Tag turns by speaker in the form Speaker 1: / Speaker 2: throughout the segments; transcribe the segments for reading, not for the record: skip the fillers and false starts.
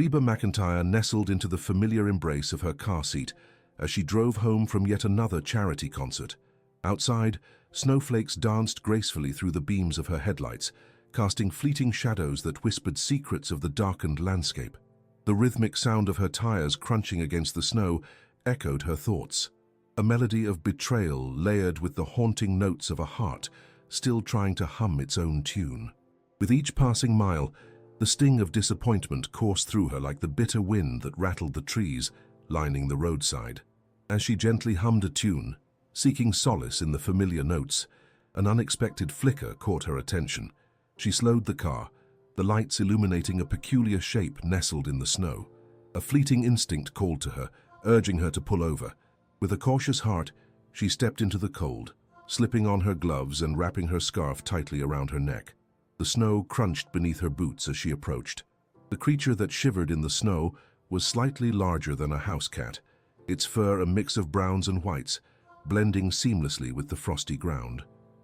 Speaker 1: Reba Mcentire nestled into the familiar embrace of her car seat as she drove home from yet another charity concert. Outside, snowflakes danced gracefully through the beams of her headlights, casting fleeting shadows that whispered secrets of the darkened landscape. The rhythmic sound of her tires crunching against the snow echoed her thoughts. A melody of betrayal layered with the haunting notes of a heart still trying to hum its own tune. With each passing mile, the sting of disappointment coursed through her like the bitter wind that rattled the trees lining the roadside. As she gently hummed a tune, seeking solace in the familiar notes, an unexpected flicker caught her attention. She slowed the car, the lights illuminating a peculiar shape nestled in the snow. A fleeting instinct called to her, urging her to pull over. With a cautious heart, she stepped into the cold, slipping on her gloves and wrapping her scarf tightly around her neck. The snow crunched beneath her boots as she approached. The creature that shivered in the snow was slightly larger than a house cat, its fur a mix of browns and whites, blending seamlessly with the frosty ground.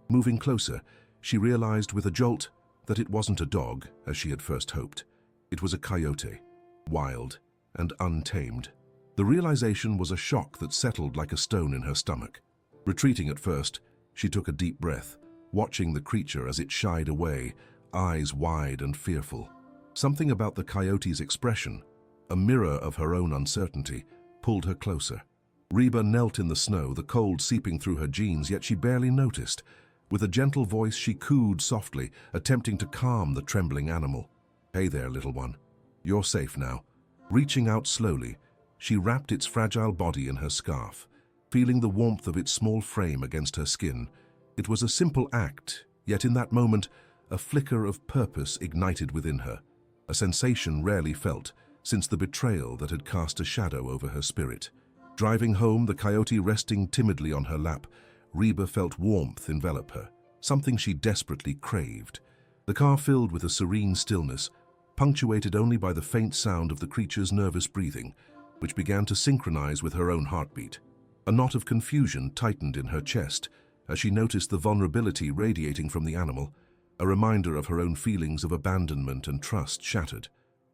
Speaker 1: Moving closer, she realized with a jolt that it wasn't a dog, as she had first hoped. It was a coyote, wild and untamed. The realization was a shock that settled like a stone in her stomach. Retreating at first, she took a deep breath, watching the creature as it shied away, eyes wide and fearful. Something about the coyote's expression, a mirror of her own uncertainty, pulled her closer. Reba knelt in the snow, the cold seeping through her jeans, yet she barely noticed. With a gentle voice, she cooed softly, attempting to calm the trembling animal. "Hey there, little one. You're safe now." Reaching out slowly, she wrapped its fragile body in her scarf, feeling the warmth of its small frame against her skin. It was a simple act, yet in that moment, a flicker of purpose ignited within her, a sensation rarely felt since the betrayal that had cast a shadow over her spirit. Driving home, the coyote resting timidly on her lap, Reba felt warmth envelop her, something she desperately craved. The car filled with a serene stillness, punctuated only by the faint sound of the creature's nervous breathing, which began to synchronize with her own heartbeat. A knot of confusion tightened in her chest as she noticed the vulnerability radiating from the animal, a reminder of her own feelings of abandonment and trust shattered.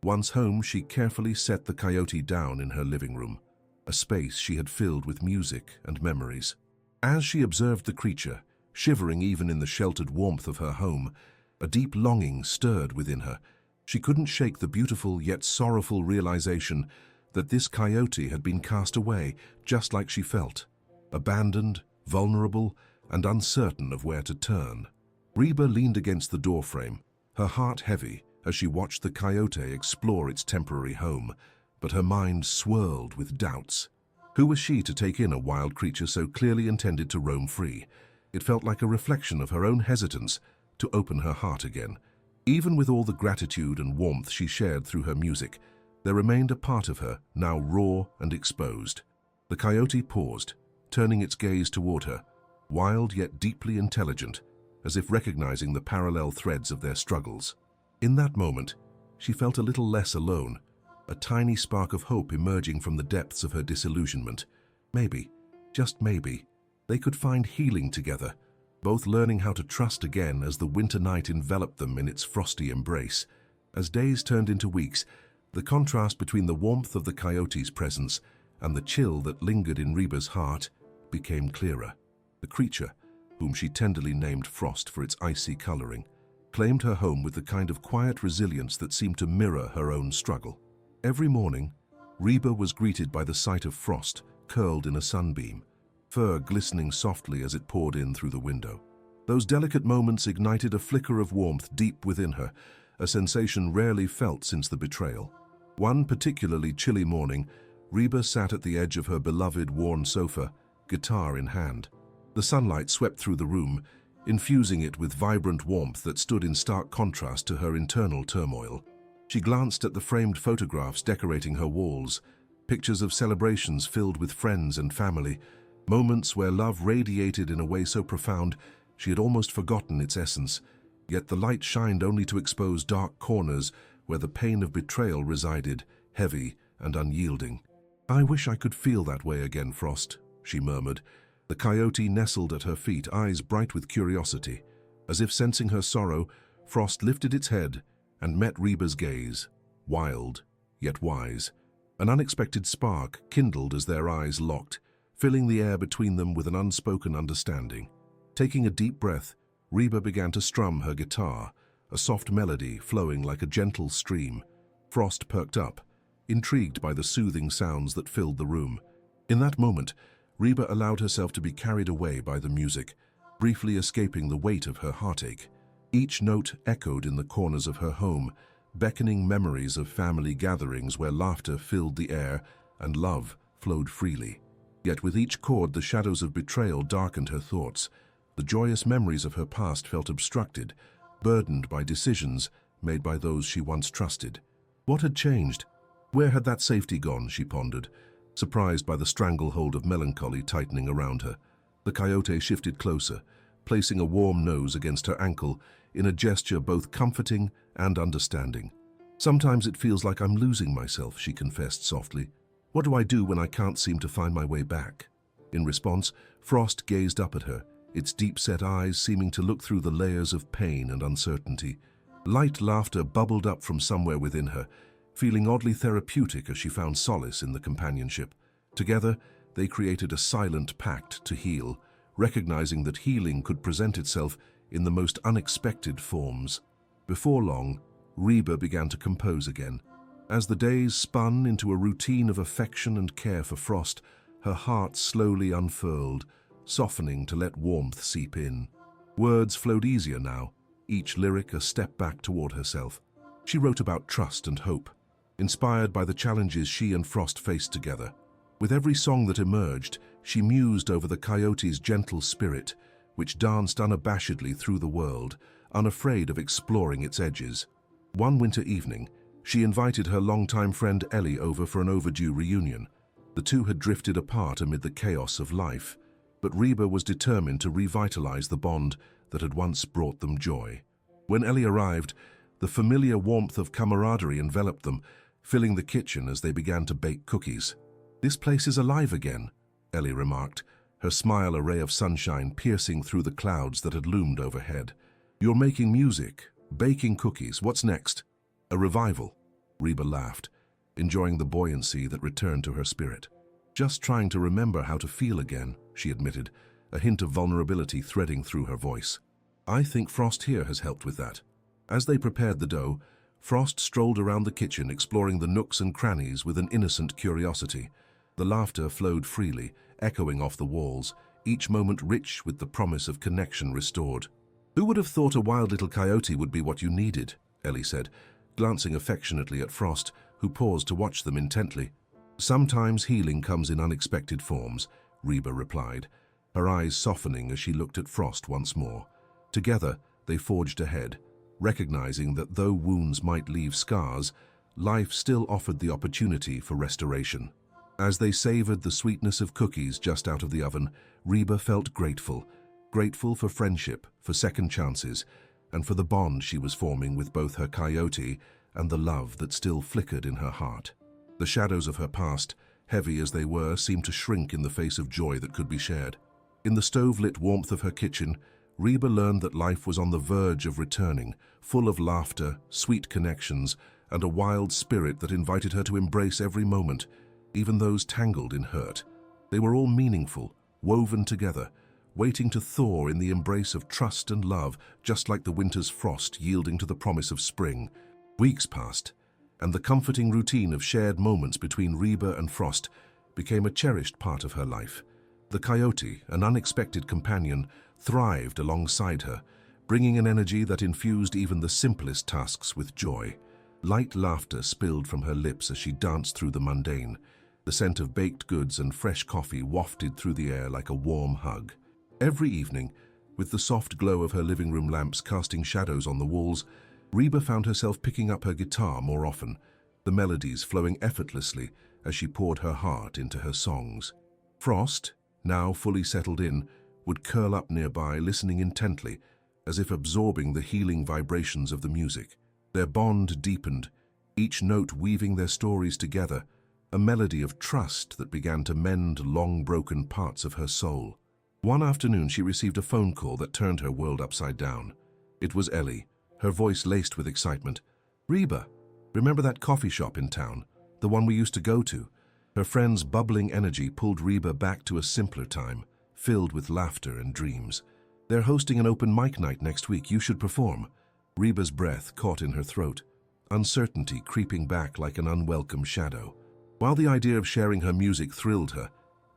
Speaker 1: Once home, she carefully set the coyote down in her living room, a space she had filled with music and memories. As she observed the creature, shivering even in the sheltered warmth of her home, a deep longing stirred within her. She couldn't shake the beautiful yet sorrowful realization that this coyote had been cast away just like she felt, abandoned, vulnerable, and uncertain of where to turn. Reba leaned against the doorframe, her heart heavy as she watched the coyote explore its temporary home, but her mind swirled with doubts. Who was she to take in a wild creature so clearly intended to roam free? It felt like a reflection of her own hesitance to open her heart again. Even with all the gratitude and warmth she shared through her music, there remained a part of her now raw and exposed. The coyote paused, turning its gaze toward her, wild yet deeply intelligent, as if recognizing the parallel threads of their struggles. In that moment, she felt a little less alone, a tiny spark of hope emerging from the depths of her disillusionment. Maybe, just maybe, they could find healing together, both learning how to trust again as the winter night enveloped them in its frosty embrace. As days turned into weeks, the contrast between the warmth of the coyote's presence and the chill that lingered in Reba's heart became clearer. The creature, whom she tenderly named Frost for its icy coloring, claimed her home with the kind of quiet resilience that seemed to mirror her own struggle. Every morning, Reba was greeted by the sight of Frost curled in a sunbeam, fur glistening softly as it poured in through the window. Those delicate moments ignited a flicker of warmth deep within her, a sensation rarely felt since the betrayal. One particularly chilly morning, Reba sat at the edge of her beloved worn sofa, guitar in hand. The sunlight swept through the room, infusing it with vibrant warmth that stood in stark contrast to her internal turmoil. She glanced at the framed photographs decorating her walls, pictures of celebrations filled with friends and family, moments where love radiated in a way so profound she had almost forgotten its essence, yet the light shined only to expose dark corners where the pain of betrayal resided, heavy and unyielding. "I wish I could feel that way again, Frost," she murmured. The coyote nestled at her feet, eyes bright with curiosity. As if sensing her sorrow, Frost lifted its head and met Reba's gaze, wild yet wise. An unexpected spark kindled as their eyes locked, filling the air between them with an unspoken understanding. Taking a deep breath, Reba began to strum her guitar, a soft melody flowing like a gentle stream. Frost perked up, intrigued by the soothing sounds that filled the room. In that moment, Reba allowed herself to be carried away by the music, briefly escaping the weight of her heartache. Each note echoed in the corners of her home, beckoning memories of family gatherings where laughter filled the air and love flowed freely. Yet with each chord, the shadows of betrayal darkened her thoughts. The joyous memories of her past felt obstructed, burdened by decisions made by those she once trusted. What had changed? Where had that safety gone, she pondered, surprised by the stranglehold of melancholy tightening around her. The coyote shifted closer, placing a warm nose against her ankle in a gesture both comforting and understanding. "Sometimes it feels like I'm losing myself," she confessed softly. "What do I do when I can't seem to find my way back?" In response, Frost gazed up at her, its deep-set eyes seeming to look through the layers of pain and uncertainty. Light laughter bubbled up from somewhere within her, feeling oddly therapeutic as she found solace in the companionship. Together, they created a silent pact to heal, recognizing that healing could present itself in the most unexpected forms. Before long, Reba began to compose again. As the days spun into a routine of affection and care for Frost, her heart slowly unfurled, softening to let warmth seep in. Words flowed easier now, each lyric a step back toward herself. She wrote about trust and hope, inspired by the challenges she and Frost faced together. With every song that emerged, she mused over the coyote's gentle spirit, which danced unabashedly through the world, unafraid of exploring its edges. One winter evening, she invited her longtime friend Ellie over for an overdue reunion. The two had drifted apart amid the chaos of life, but Reba was determined to revitalize the bond that had once brought them joy. When Ellie arrived, the familiar warmth of camaraderie enveloped them, filling the kitchen as they began to bake cookies. "This place is alive again," Ellie remarked, her smile a ray of sunshine piercing through the clouds that had loomed overhead. "You're making music, baking cookies. What's next?" "A revival," Reba laughed, enjoying the buoyancy that returned to her spirit. "Just trying to remember how to feel again," she admitted, a hint of vulnerability threading through her voice. "I think Frost here has helped with that." As they prepared the dough, Frost strolled around the kitchen, exploring the nooks and crannies with an innocent curiosity. The laughter flowed freely, echoing off the walls, each moment rich with the promise of connection restored. "Who would have thought a wild little coyote would be what you needed?" Ellie said, glancing affectionately at Frost, who paused to watch them intently. "Sometimes healing comes in unexpected forms," Reba replied, her eyes softening as she looked at Frost once more. Together, they forged ahead, recognizing that though wounds might leave scars, life still offered the opportunity for restoration. As they savored the sweetness of cookies just out of the oven, Reba felt grateful for friendship, for second chances, and for the bond she was forming with both her coyote and the love that still flickered in her heart. The shadows of her past, heavy as they were, seemed to shrink in the face of joy that could be shared. In the stove-lit warmth of her kitchen, Reba learned that life was on the verge of returning, full of laughter, sweet connections, and a wild spirit that invited her to embrace every moment, even those tangled in hurt. They were all meaningful, woven together, waiting to thaw in the embrace of trust and love, just like the winter's frost yielding to the promise of spring. Weeks passed, and the comforting routine of shared moments between Reba and Frost became a cherished part of her life. The coyote, an unexpected companion, thrived alongside her, bringing an energy that infused even the simplest tasks with joy. Light laughter spilled from her lips as she danced through the mundane. The scent of baked goods and fresh coffee wafted through the air like a warm hug. Every evening, with the soft glow of her living room lamps casting shadows on the walls, Reba found herself picking up her guitar more often, the melodies flowing effortlessly as she poured her heart into her songs. Frost, now fully settled in, would curl up nearby, listening intently, as if absorbing the healing vibrations of the music. Their bond deepened, each note weaving their stories together, a melody of trust that began to mend long-broken parts of her soul. One afternoon, she received a phone call that turned her world upside down. It was Ellie, her voice laced with excitement. "Reba, remember that coffee shop in town? The one we used to go to. Her friend's bubbling energy pulled Reba back to a simpler time, filled with laughter and dreams. They're hosting an open mic night next week. You should perform. Reba's breath caught in her throat, uncertainty creeping back like an unwelcome shadow. While the idea of sharing her music thrilled her,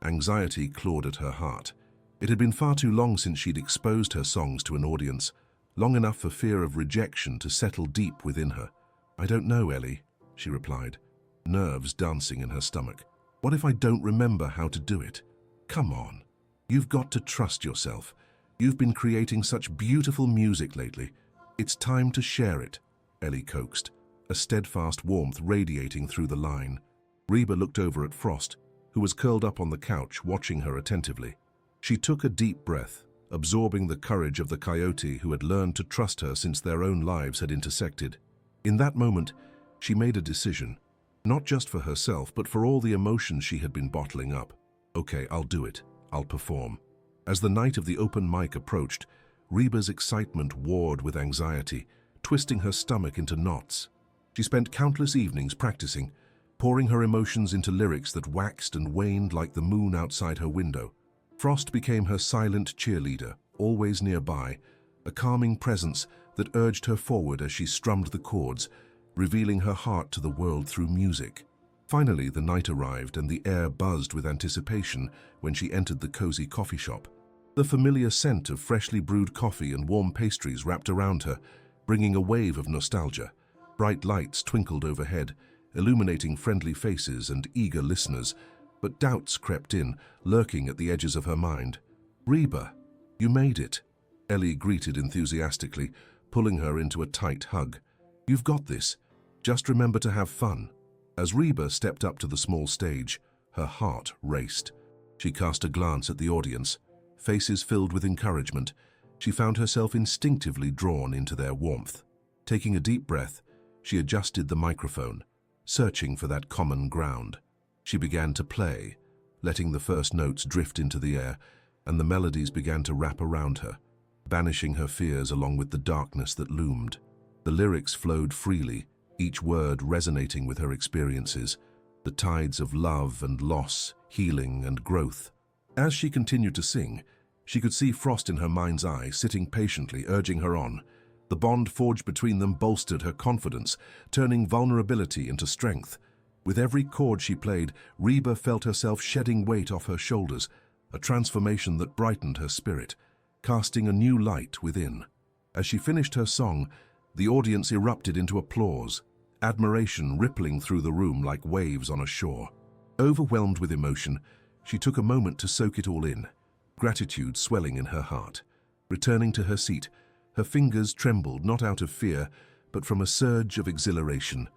Speaker 1: anxiety clawed at her heart. It had been far too long since she'd exposed her songs to an audience, long enough for fear of rejection to settle deep within her. "I don't know, Ellie," she replied, nerves dancing in her stomach. "What if I don't remember how to do it?" "Come on. You've got to trust yourself. You've been creating such beautiful music lately. It's time to share it," Ellie coaxed, a steadfast warmth radiating through the line. Reba looked over at Frost, who was curled up on the couch watching her attentively. She took a deep breath, absorbing the courage of the coyote who had learned to trust her since their own lives had intersected. In that moment, she made a decision, not just for herself, but for all the emotions she had been bottling up. "Okay, I'll do it. I'll perform." As the night of the open mic approached, Reba's excitement warred with anxiety, twisting her stomach into knots. She spent countless evenings practicing, pouring her emotions into lyrics that waxed and waned like the moon outside her window. Frost became her silent cheerleader, always nearby, a calming presence that urged her forward as she strummed the chords, revealing her heart to the world through music. Finally, the night arrived and the air buzzed with anticipation when she entered the cozy coffee shop. The familiar scent of freshly brewed coffee and warm pastries wrapped around her, bringing a wave of nostalgia. Bright lights twinkled overhead, illuminating friendly faces and eager listeners, but doubts crept in, lurking at the edges of her mind. "Reba, you made it," Ellie greeted enthusiastically, pulling her into a tight hug. "You've got this. Just remember to have fun." As Reba stepped up to the small stage, her heart raced. She cast a glance at the audience, faces filled with encouragement. She found herself instinctively drawn into their warmth. Taking a deep breath, she adjusted the microphone, searching for that common ground. She began to play, letting the first notes drift into the air, and the melodies began to wrap around her, banishing her fears along with the darkness that loomed. The lyrics flowed freely, each word resonating with her experiences, the tides of love and loss, healing and growth. As she continued to sing, she could see Frost in her mind's eye, sitting patiently, urging her on. The bond forged between them bolstered her confidence, turning vulnerability into strength. With every chord she played, Reba felt herself shedding weight off her shoulders, a transformation that brightened her spirit, casting a new light within. As she finished her song, the audience erupted into applause, admiration rippling through the room like waves on a shore. Overwhelmed with emotion, she took a moment to soak it all in, gratitude swelling in her heart. Returning to her seat, her fingers trembled not out of fear, but from a surge of exhilaration.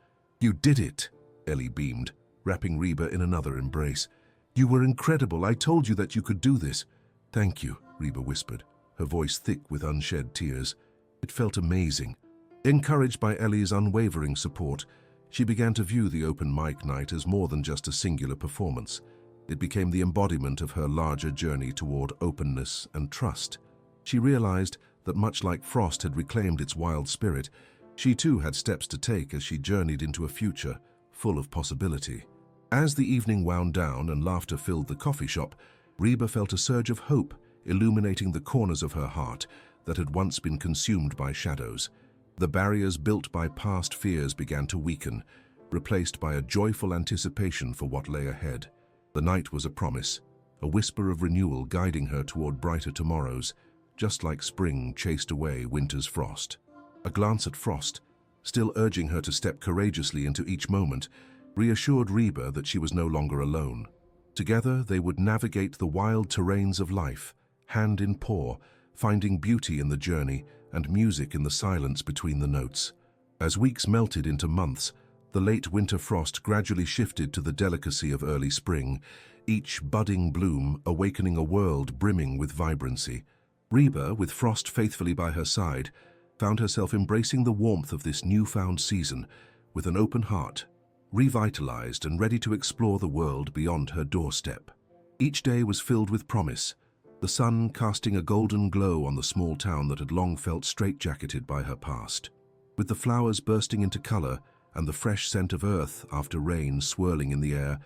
Speaker 1: "You did it," Ellie beamed, wrapping Reba in another embrace. "You were incredible. I told you that you could do this." "Thank you," Reba whispered, her voice thick with unshed tears. It felt amazing. Encouraged by Ellie's unwavering support, she began to view the open mic night as more than just a singular performance. It became the embodiment of her larger journey toward openness and trust. She realized that much like Frost had reclaimed its wild spirit, she too had steps to take as she journeyed into a future full of possibility. As the evening wound down and laughter filled the coffee shop, Reba felt a surge of hope illuminating the corners of her heart that had once been consumed by shadows. The barriers built by past fears began to weaken, replaced by a joyful anticipation for what lay ahead. The night was a promise, a whisper of renewal guiding her toward brighter tomorrows, just like spring chased away winter's frost. A glance at Frost, still urging her to step courageously into each moment, reassured Reba that she was no longer alone. Together they would navigate the wild terrains of life, hand in paw, finding beauty in the journey and music in the silence between the notes. As weeks melted into months, the late winter frost gradually shifted to the delicacy of early spring, each budding bloom awakening a world brimming with vibrancy. Reba, with Frost faithfully by her side, found herself embracing the warmth of this newfound season with an open heart, revitalized and ready to explore the world beyond her doorstep. Each day was filled with promise, the sun casting a golden glow on the small town that had long felt straitjacketed by her past. With the flowers bursting into color and the fresh scent of earth after rain swirling in the air,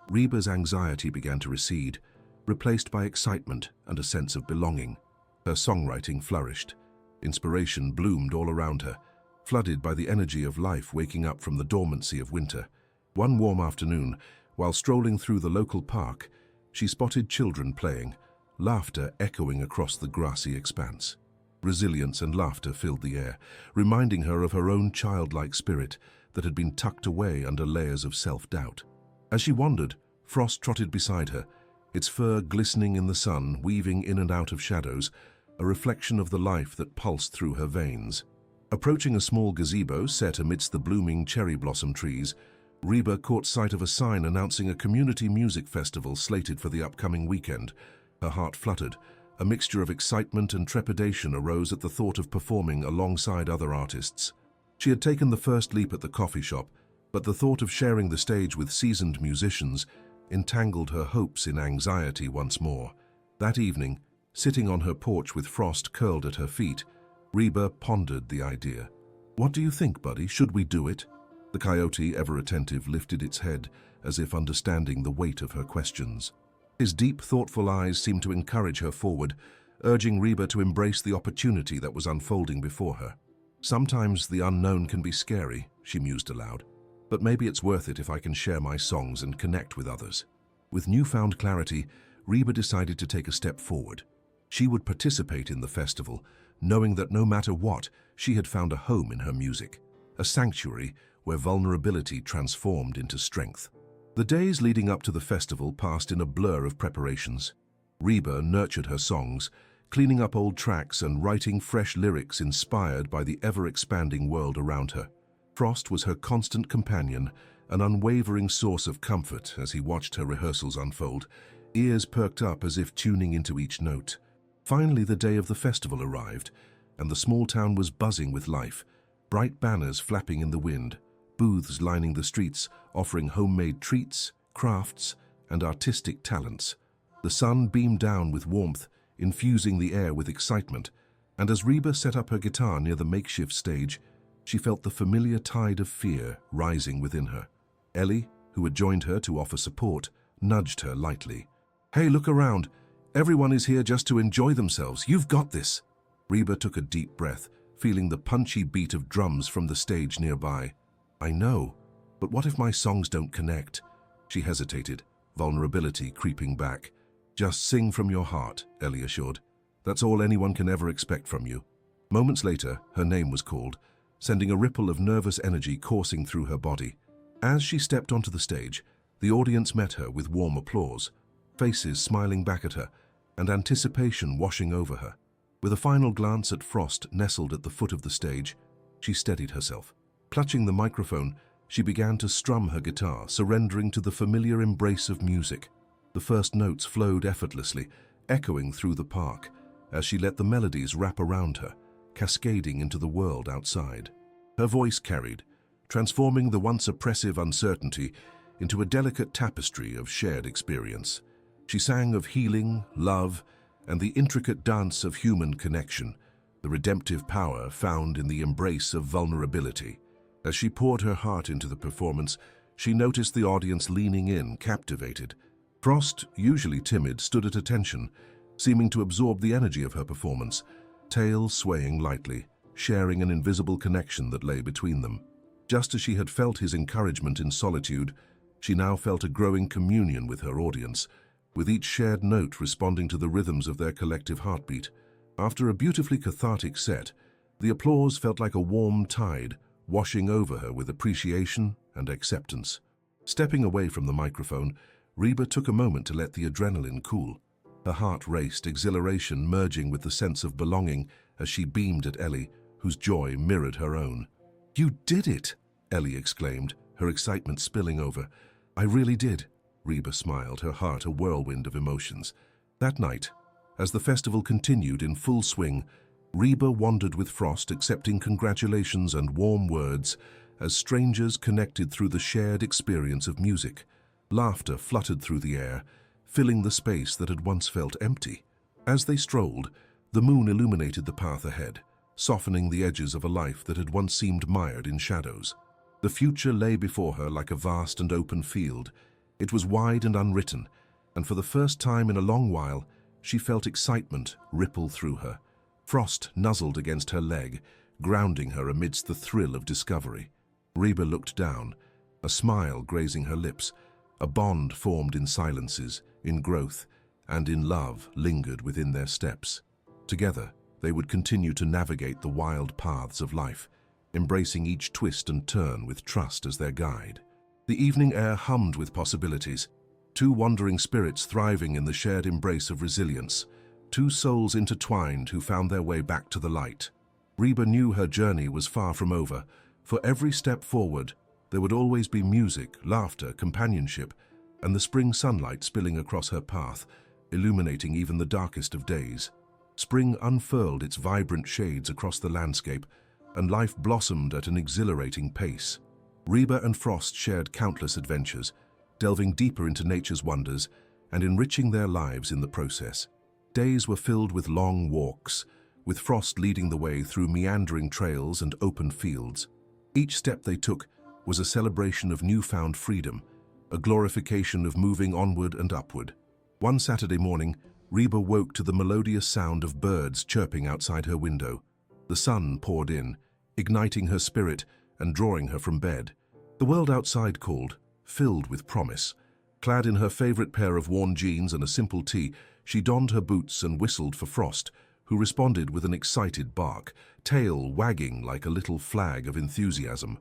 Speaker 1: Reba's anxiety began to recede, replaced by excitement and a sense of belonging. Her songwriting flourished. Inspiration bloomed all around her, flooded by the energy of life waking up from the dormancy of winter. One warm afternoon, while strolling through the local park, she spotted children playing, laughter echoing across the grassy expanse. Resilience and laughter filled the air, reminding her of her own childlike spirit that had been tucked away under layers of self-doubt. As she wandered, Frost trotted beside her, its fur glistening in the sun, weaving in and out of shadows, a reflection of the life that pulsed through her veins. Approaching a small gazebo set amidst the blooming cherry blossom trees, Reba caught sight of a sign announcing a community music festival slated for the upcoming weekend. Her heart fluttered. A mixture of excitement and trepidation arose at the thought of performing alongside other artists. She had taken the first leap at the coffee shop, but the thought of sharing the stage with seasoned musicians entangled her hopes in anxiety once more. That evening, sitting on her porch with Frost curled at her feet, Reba pondered the idea. "What do you think, buddy? Should we do it?" The coyote, ever attentive, lifted its head as if understanding the weight of her questions. His deep, thoughtful eyes seemed to encourage her forward, urging Reba to embrace the opportunity that was unfolding before her. "Sometimes the unknown can be scary," she mused aloud. "But maybe it's worth it if I can share my songs and connect with others." With newfound clarity, Reba decided to take a step forward. She would participate in the festival, knowing that no matter what, she had found a home in her music, a sanctuary where vulnerability transformed into strength. The days leading up to the festival passed in a blur of preparations. Reba nurtured her songs, cleaning up old tracks and writing fresh lyrics inspired by the ever-expanding world around her. Frost was her constant companion, an unwavering source of comfort as he watched her rehearsals unfold, ears perked up as if tuning into each note. Finally, the day of the festival arrived, and the small town was buzzing with life, bright banners flapping in the wind, booths lining the streets offering homemade treats, crafts, and artistic talents. The sun beamed down with warmth, infusing the air with excitement, and as Reba set up her guitar near the makeshift stage, she felt the familiar tide of fear rising within her. Ellie, who had joined her to offer support, nudged her lightly. "Hey, look around. Everyone is here just to enjoy themselves. You've got this." Reba took a deep breath, feeling the punchy beat of drums from the stage nearby. "I know, but what if my songs don't connect?" She hesitated, vulnerability creeping back. "Just sing from your heart," Ellie assured. "That's all anyone can ever expect from you." Moments later, her name was called, sending a ripple of nervous energy coursing through her body. As she stepped onto the stage, the audience met her with warm applause, faces smiling back at her, and anticipation washing over her. With a final glance at Frost nestled at the foot of the stage, she steadied herself. Clutching the microphone, she began to strum her guitar, surrendering to the familiar embrace of music. The first notes flowed effortlessly, echoing through the park, as she let the melodies wrap around her, cascading into the world outside. Her voice carried, transforming the once oppressive uncertainty into a delicate tapestry of shared experience. She sang of healing, love, and the intricate dance of human connection, the redemptive power found in the embrace of vulnerability. As she poured her heart into the performance, she noticed the audience leaning in, captivated. Frost, usually timid, stood at attention, seeming to absorb the energy of her performance, tail swaying lightly, sharing an invisible connection that lay between them. Just as she had felt his encouragement in solitude, she now felt a growing communion with her audience, with each shared note responding to the rhythms of their collective heartbeat. After a beautifully cathartic set, the applause felt like a warm tide, washing over her with appreciation and acceptance. Stepping away from the microphone, Reba took a moment to let the adrenaline cool. Her heart raced, exhilaration merging with the sense of belonging as she beamed at Ellie, whose joy mirrored her own. "You did it!" Ellie exclaimed, her excitement spilling over. "I really did." Reba smiled, her heart a whirlwind of emotions. That night, as the festival continued in full swing, Reba wandered with Frost, accepting congratulations and warm words as strangers connected through the shared experience of music. Laughter fluttered through the air, filling the space that had once felt empty. As they strolled, the moon illuminated the path ahead, softening the edges of a life that had once seemed mired in shadows. The future lay before her like a vast and open field. It was wide and unwritten, and for the first time in a long while, she felt excitement ripple through her. Frost nuzzled against her leg, grounding her amidst the thrill of discovery. Reba looked down, a smile grazing her lips. A bond formed in silences, in growth, and in love lingered within their steps. Together, they would continue to navigate the wild paths of life, embracing each twist and turn with trust as their guide. The evening air hummed with possibilities, two wandering spirits thriving in the shared embrace of resilience, two souls intertwined who found their way back to the light. Reba knew her journey was far from over. For every step forward, there would always be music, laughter, companionship, and the spring sunlight spilling across her path, illuminating even the darkest of days. Spring unfurled its vibrant shades across the landscape, and life blossomed at an exhilarating pace. Reba and Frost shared countless adventures, delving deeper into nature's wonders and enriching their lives in the process. Days were filled with long walks, with Frost leading the way through meandering trails and open fields. Each step they took was a celebration of newfound freedom, a glorification of moving onward and upward. One Saturday morning, Reba woke to the melodious sound of birds chirping outside her window. The sun poured in, igniting her spirit and drawing her from bed. The world outside called, filled with promise. Clad in her favorite pair of worn jeans and a simple tee, she donned her boots and whistled for Frost, who responded with an excited bark, tail wagging like a little flag of enthusiasm.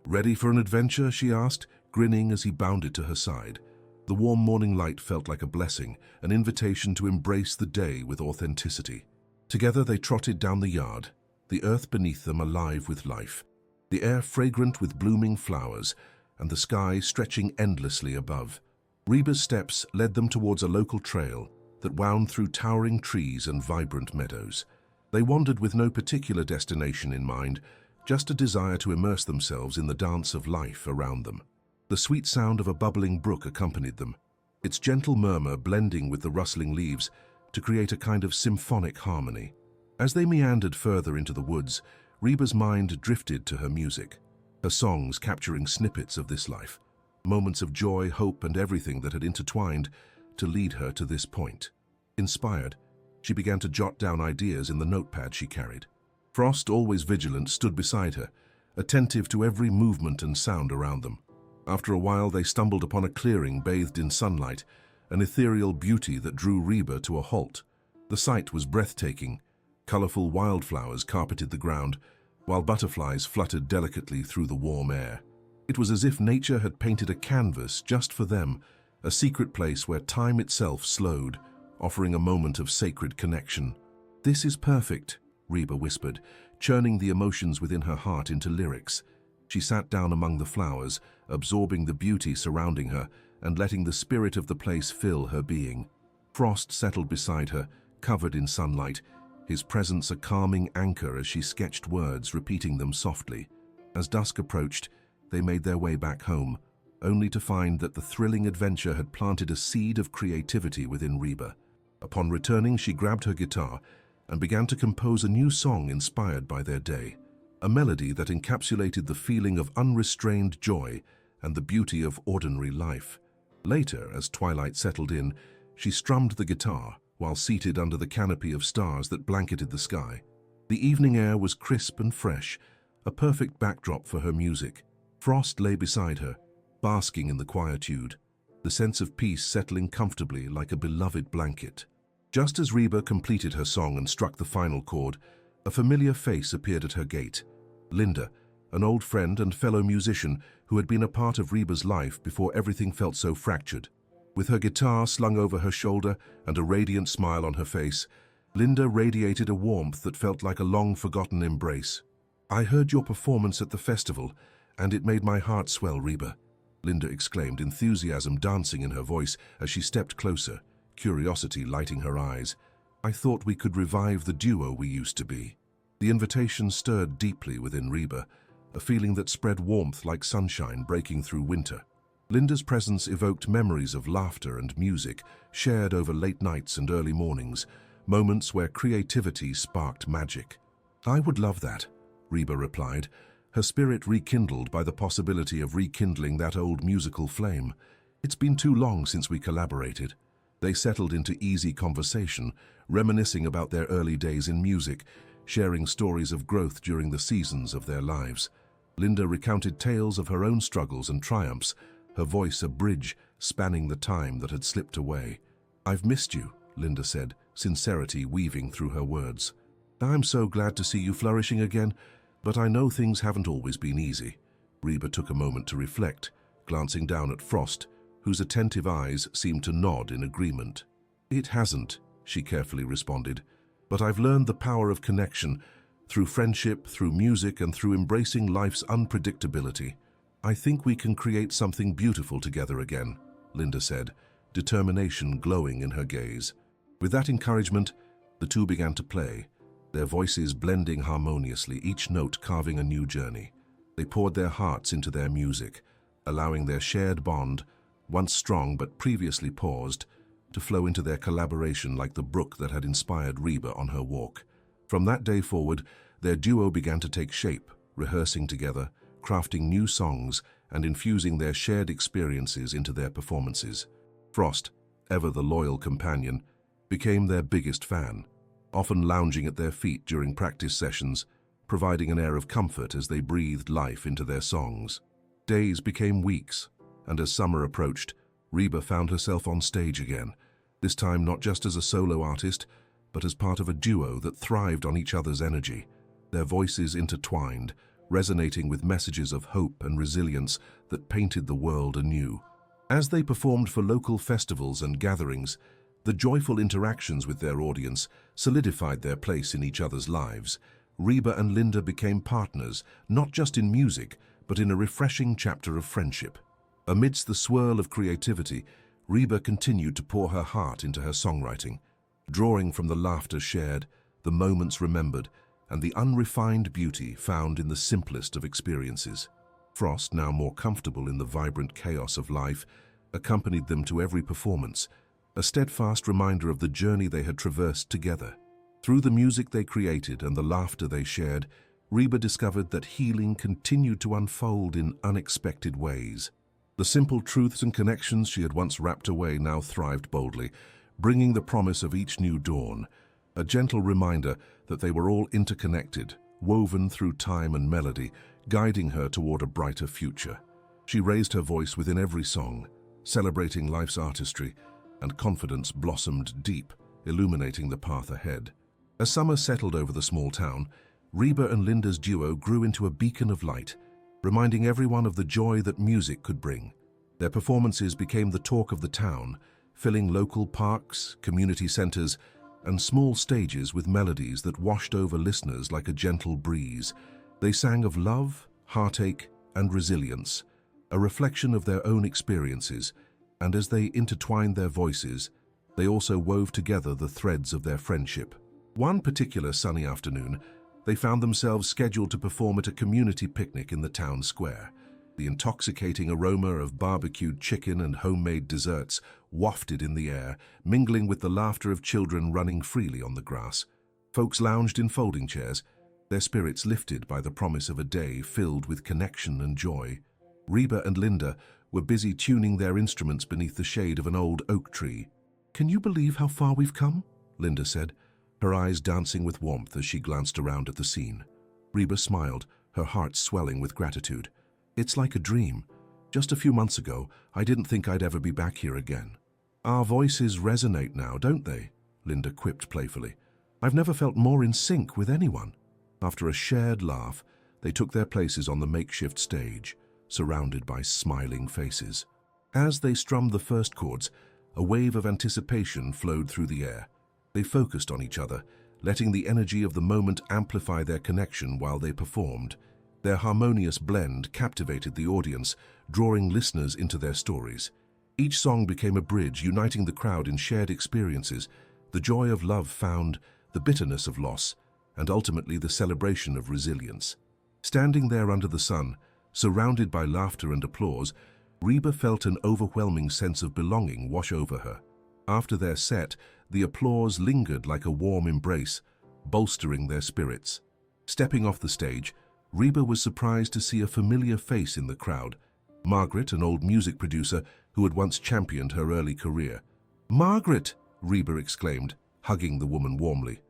Speaker 1: "Ready for an adventure?" she asked, grinning as he bounded to her side. The warm morning light felt like a blessing, an invitation to embrace the day with authenticity. Together they trotted down the yard, the earth beneath them alive with life, the air fragrant with blooming flowers, and the sky stretching endlessly above. Reba's steps led them towards a local trail that wound through towering trees and vibrant meadows. They wandered with no particular destination in mind, just a desire to immerse themselves in the dance of life around them. The sweet sound of a bubbling brook accompanied them, its gentle murmur blending with the rustling leaves to create a kind of symphonic harmony. As they meandered further into the woods, Reba's mind drifted to her music, her songs capturing snippets of this life, moments of joy, hope, and everything that had intertwined to lead her to this point. Inspired, she began to jot down ideas in the notepad she carried. Frost, always vigilant, stood beside her, attentive to every movement and sound around them. After a while, they stumbled upon a clearing bathed in sunlight, an ethereal beauty that drew Reba to a halt. The sight was breathtaking. Colorful wildflowers carpeted the ground, while butterflies fluttered delicately through the warm air. It was as if nature had painted a canvas just for them, a secret place where time itself slowed, offering a moment of sacred connection. "This is perfect," Reba whispered, churning the emotions within her heart into lyrics. She sat down among the flowers, absorbing the beauty surrounding her and letting the spirit of the place fill her being. Frost settled beside her, covered in sunlight, his presence a calming anchor as she sketched words, repeating them softly. As dusk approached, they made their way back home, only to find that the thrilling adventure had planted a seed of creativity within Reba. Upon returning, she grabbed her guitar and began to compose a new song inspired by their day, a melody that encapsulated the feeling of unrestrained joy and the beauty of ordinary life. Later, as twilight settled in, she strummed the guitar while seated under the canopy of stars that blanketed the sky. The evening air was crisp and fresh, a perfect backdrop for her music. Frost lay beside her, basking in the quietude, the sense of peace settling comfortably like a beloved blanket. Just as Reba completed her song and struck the final chord, a familiar face appeared at her gate. Linda, an old friend and fellow musician who had been a part of Reba's life before everything felt so fractured. With her guitar slung over her shoulder and a radiant smile on her face, Linda radiated a warmth that felt like a long-forgotten embrace. "I heard your performance at the festival, and it made my heart swell, Reba," Linda exclaimed, enthusiasm dancing in her voice as she stepped closer, curiosity lighting her eyes. "I thought we could revive the duo we used to be." The invitation stirred deeply within Reba, a feeling that spread warmth like sunshine breaking through winter. Linda's presence evoked memories of laughter and music shared over late nights and early mornings, moments where creativity sparked magic. "I would love that," Reba replied, her spirit rekindled by the possibility of rekindling that old musical flame. "It's been too long since we collaborated." They settled into easy conversation, reminiscing about their early days in music, sharing stories of growth during the seasons of their lives. Linda recounted tales of her own struggles and triumphs, her voice a bridge spanning the time that had slipped away. "I've missed you," Linda said, sincerity weaving through her words. "I'm so glad to see you flourishing again, but I know things haven't always been easy." Reba took a moment to reflect, glancing down at Frost, whose attentive eyes seemed to nod in agreement. "It hasn't," she carefully responded, "but I've learned the power of connection, through friendship, through music, and through embracing life's unpredictability. I think we can create something beautiful together again," Linda said, determination glowing in her gaze. With that encouragement, the two began to play, their voices blending harmoniously, each note carving a new journey. They poured their hearts into their music, allowing their shared bond, once strong but previously paused, to flow into their collaboration like the brook that had inspired Reba on her walk. From that day forward, their duo began to take shape, rehearsing together, crafting new songs, and infusing their shared experiences into their performances. Frost, ever the loyal companion, became their biggest fan, often lounging at their feet during practice sessions, providing an air of comfort as they breathed life into their songs. Days became weeks, and as summer approached, Reba found herself on stage again, this time not just as a solo artist, but as part of a duo that thrived on each other's energy, their voices intertwined, resonating with messages of hope and resilience that painted the world anew. As they performed for local festivals and gatherings, the joyful interactions with their audience solidified their place in each other's lives. Reba and Linda became partners, not just in music, but in a refreshing chapter of friendship. Amidst the swirl of creativity, Reba continued to pour her heart into her songwriting, drawing from the laughter shared, the moments remembered, and the unrefined beauty found in the simplest of experiences. Frost, now more comfortable in the vibrant chaos of life, accompanied them to every performance, a steadfast reminder of the journey they had traversed together. Through the music they created and the laughter they shared, Reba discovered that healing continued to unfold in unexpected ways. The simple truths and connections she had once wrapped away now thrived boldly, bringing the promise of each new dawn, a gentle reminder that they were all interconnected, woven through time and melody, guiding her toward a brighter future. She raised her voice within every song, celebrating life's artistry, and confidence blossomed deep, illuminating the path ahead. As summer settled over the small town, Reba and Linda's duo grew into a beacon of light, reminding everyone of the joy that music could bring. Their performances became the talk of the town, filling local parks, community centers, and small stages with melodies that washed over listeners like a gentle breeze. They sang of love, heartache, and resilience, a reflection of their own experiences, and as they intertwined their voices, they also wove together the threads of their friendship. One particular sunny afternoon, they found themselves scheduled to perform at a community picnic in the town square. The intoxicating aroma of barbecued chicken and homemade desserts wafted in the air, mingling with the laughter of children running freely on the grass. Folks lounged in folding chairs, their spirits lifted by the promise of a day filled with connection and joy. Reba and Linda were busy tuning their instruments beneath the shade of an old oak tree. "Can you believe how far we've come?" Linda said, her eyes dancing with warmth as she glanced around at the scene. Reba smiled, her heart swelling with gratitude. "It's like a dream. Just a few months ago, I didn't think I'd ever be back here again." "Our voices resonate now, don't they?" Linda quipped playfully. "I've never felt more in sync with anyone." After a shared laugh, they took their places on the makeshift stage, surrounded by smiling faces. As they strummed the first chords, a wave of anticipation flowed through the air. They focused on each other, letting the energy of the moment amplify their connection while they performed. Their harmonious blend captivated the audience, drawing listeners into their stories. Each song became a bridge, uniting the crowd in shared experiences, the joy of love found, the bitterness of loss, and ultimately the celebration of resilience. Standing there under the sun, surrounded by laughter and applause, Reba felt an overwhelming sense of belonging wash over her. After their set, the applause lingered like a warm embrace, bolstering their spirits. Stepping off the stage, Reba was surprised to see a familiar face in the crowd. Margaret, an old music producer who had once championed her early career. "Margaret!" Reba exclaimed, hugging the woman warmly.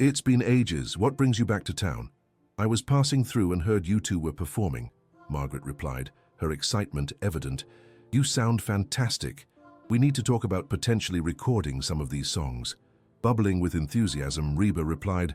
Speaker 1: "It's been ages. What brings you back to town?" "I was passing through and heard you two were performing," Margaret replied, her excitement evident. "You sound fantastic. We need to talk about potentially recording some of these songs." Bubbling with enthusiasm, Reba replied,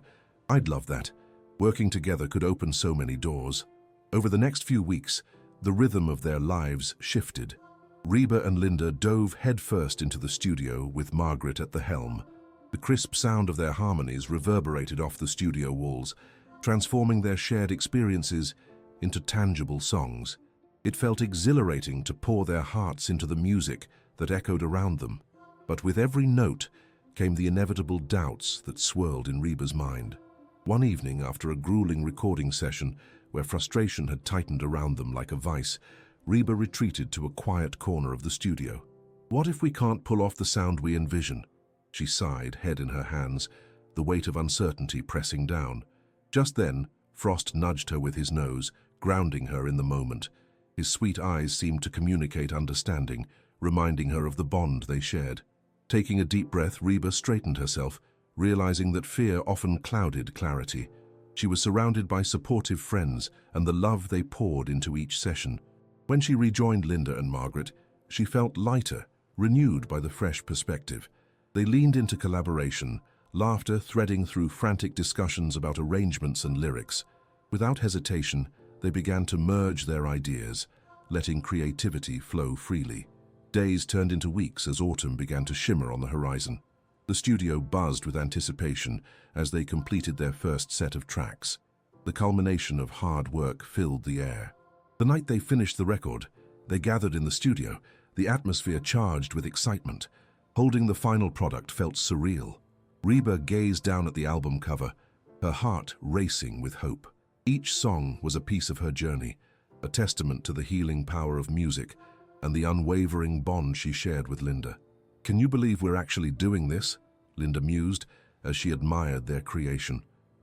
Speaker 1: "I'd love that. Working together could open so many doors." Over the next few weeks, the rhythm of their lives shifted. Reba and Linda dove headfirst into the studio with Margaret at the helm. The crisp sound of their harmonies reverberated off the studio walls, transforming their shared experiences into tangible songs. It felt exhilarating to pour their hearts into the music that echoed around them, but with every note came the inevitable doubts that swirled in Reba's mind. One evening, after a grueling recording session where frustration had tightened around them like a vice, Reba retreated to a quiet corner of the studio. "What if we can't pull off the sound we envision?" She sighed, head in her hands, the weight of uncertainty pressing down. Just then, Frost nudged her with his nose, grounding her in the moment. His sweet eyes seemed to communicate understanding, reminding her of the bond they shared. Taking a deep breath, Reba straightened herself, realizing that fear often clouded clarity. She was surrounded by supportive friends and the love they poured into each session. When she rejoined Linda and Margaret, she felt lighter, renewed by the fresh perspective. They leaned into collaboration, laughter threading through frantic discussions about arrangements and lyrics. Without hesitation, they began to merge their ideas, letting creativity flow freely. Days turned into weeks as autumn began to shimmer on the horizon. The studio buzzed with anticipation as they completed their first set of tracks. The culmination of hard work filled the air. The night they finished the record, they gathered in the studio, the atmosphere charged with excitement. Holding the final product felt surreal. Reba gazed down at the album cover, her heart racing with hope. Each song was a piece of her journey, a testament to the healing power of music and the unwavering bond she shared with Linda. "Can you believe we're actually doing this?" Linda mused as she admired their creation.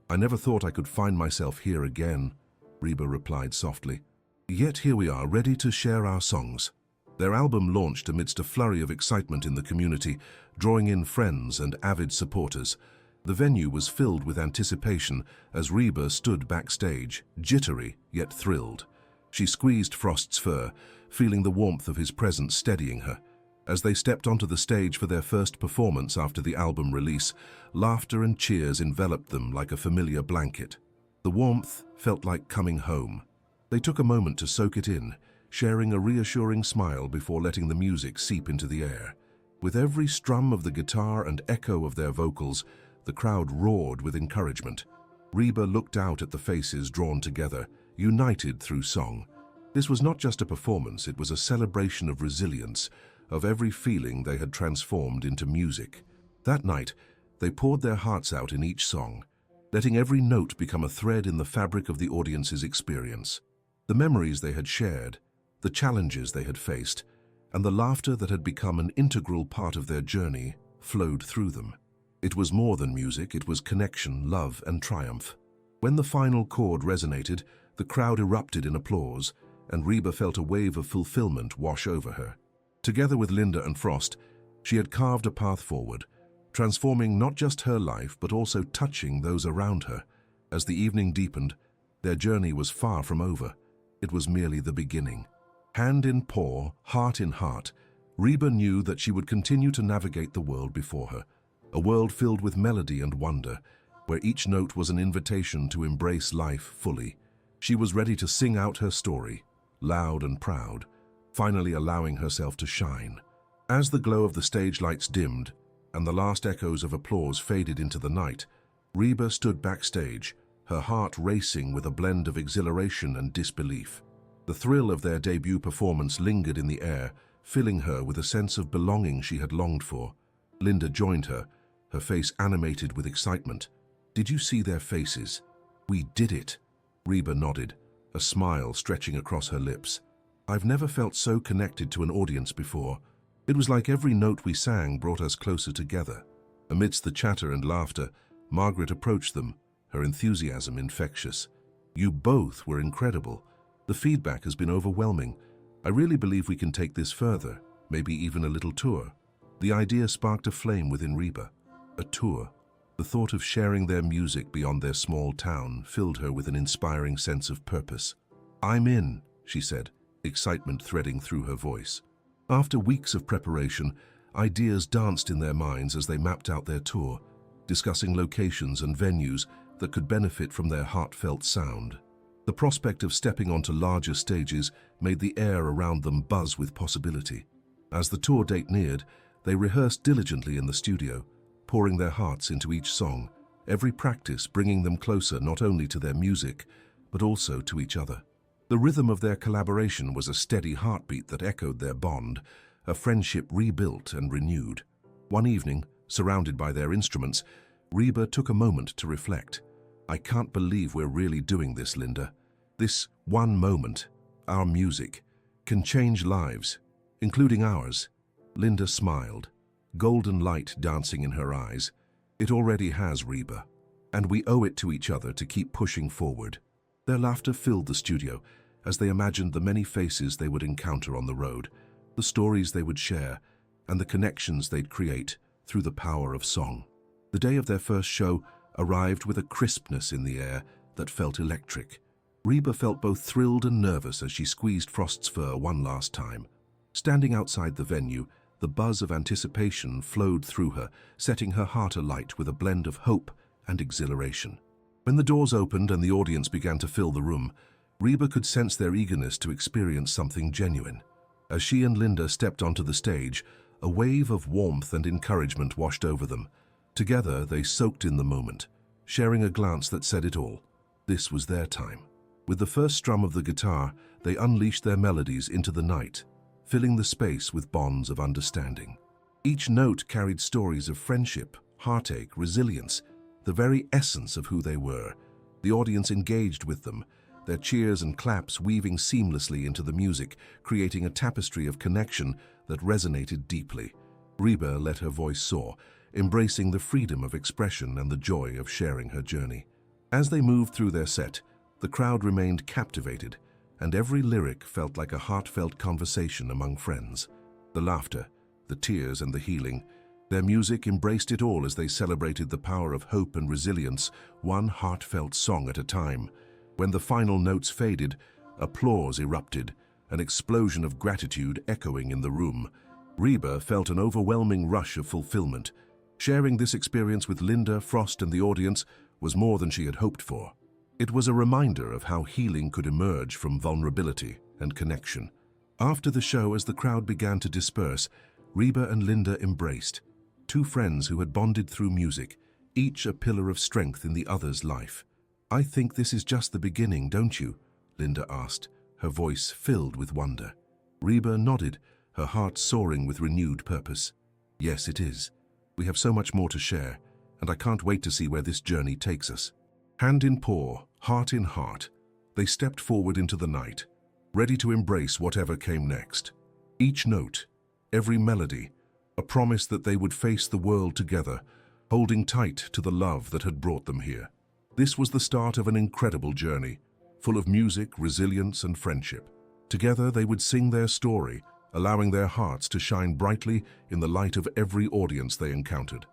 Speaker 1: "I never thought I could find myself here again," Reba replied softly. "Yet here we are, ready to share our songs." Their album launched amidst a flurry of excitement in the community, drawing in friends and avid supporters. The venue was filled with anticipation as Reba stood backstage, jittery yet thrilled. She squeezed Frost's fur, feeling the warmth of his presence steadying her. As they stepped onto the stage for their first performance after the album release, laughter and cheers enveloped them like a familiar blanket. The warmth felt like coming home. They took a moment to soak it in, sharing a reassuring smile before letting the music seep into the air. With every strum of the guitar and echo of their vocals, the crowd roared with encouragement. Reba looked out at the faces drawn together, united through song. This was not just a performance, it was a celebration of resilience, of every feeling they had transformed into music. That night, they poured their hearts out in each song, letting every note become a thread in the fabric of the audience's experience. The memories they had shared, the challenges they had faced, and the laughter that had become an integral part of their journey flowed through them. It was more than music, it was connection, love, and triumph. When the final chord resonated, the crowd erupted in applause, and Reba felt a wave of fulfillment wash over her. Together with Linda and Frost, she had carved a path forward, transforming not just her life but also touching those around her. As the evening deepened, their journey was far from over. It was merely the beginning. Hand in paw, heart in heart, Reba knew that she would continue to navigate the world before her, a world filled with melody and wonder, where each note was an invitation to embrace life fully. She was ready to sing out her story, loud and proud, finally allowing herself to shine. As the glow of the stage lights dimmed and the last echoes of applause faded into the night, Reba stood backstage, her heart racing with a blend of exhilaration and disbelief. The thrill of their debut performance lingered in the air, filling her with a sense of belonging she had longed for. Linda joined her, her face animated with excitement. "Did you see their faces? We did it." Reba nodded, a smile stretching across her lips. "I've never felt so connected to an audience before. It was like every note we sang brought us closer together." Amidst the chatter and laughter, Margaret approached them, her enthusiasm infectious. You both were incredible. The feedback has been overwhelming. I really believe we can take this further, maybe even a little tour." The idea sparked a flame within Reba. A tour. The thought of sharing their music beyond their small town filled her with an inspiring sense of purpose. "I'm in," she said, excitement threading through her voice. After weeks of preparation, ideas danced in their minds as they mapped out their tour, discussing locations and venues that could benefit from their heartfelt sound. The prospect of stepping onto larger stages made the air around them buzz with possibility. As the tour date neared, they rehearsed diligently in the studio, pouring their hearts into each song, every practice bringing them closer not only to their music, but also to each other. The rhythm of their collaboration was a steady heartbeat that echoed their bond, a friendship rebuilt and renewed. One evening, surrounded by their instruments, Reba took a moment to reflect. "I can't believe we're really doing this, Linda. This one moment, our music, can change lives, including ours." Linda smiled, golden light dancing in her eyes. "It already has, Reba, and we owe it to each other to keep pushing forward." Their laughter filled the studio as they imagined the many faces they would encounter on the road, the stories they would share, and the connections they'd create through the power of song. The day of their first show arrived with a crispness in the air that felt electric. Reba felt both thrilled and nervous as she squeezed Frost's fur one last time. Standing outside the venue, the buzz of anticipation flowed through her, setting her heart alight with a blend of hope and exhilaration. When the doors opened and the audience began to fill the room, Reba could sense their eagerness to experience something genuine. As she and Linda stepped onto the stage, a wave of warmth and encouragement washed over them. Together, they soaked in the moment, sharing a glance that said it all. This was their time. With the first strum of the guitar, they unleashed their melodies into the night, filling the space with bonds of understanding. Each note carried stories of friendship, heartache, resilience, the very essence of who they were. The audience engaged with them, their cheers and claps weaving seamlessly into the music, creating a tapestry of connection that resonated deeply. Reba let her voice soar, embracing the freedom of expression and the joy of sharing her journey. As they moved through their set, the crowd remained captivated, and every lyric felt like a heartfelt conversation among friends. The laughter, the tears, and the healing, their music embraced it all as they celebrated the power of hope and resilience, one heartfelt song at a time. When the final notes faded, applause erupted, an explosion of gratitude echoing in the room. Reba felt an overwhelming rush of fulfillment. Sharing this experience with Linda, Frost, and the audience was more than she had hoped for. It was a reminder of how healing could emerge from vulnerability and connection. After the show, as the crowd began to disperse, Reba and Linda embraced, two friends who had bonded through music, each a pillar of strength in the other's life. "I think this is just the beginning, don't you?" Linda asked, her voice filled with wonder. Reba nodded, her heart soaring with renewed purpose. "Yes, it is. We have so much more to share, and I can't wait to see where this journey takes us." Hand in paw, heart in heart, they stepped forward into the night, ready to embrace whatever came next. Each note, every melody, a promise that they would face the world together, holding tight to the love that had brought them here. This was the start of an incredible journey, full of music, resilience, and friendship. Together they would sing their story, allowing their hearts to shine brightly in the light of every audience they encountered.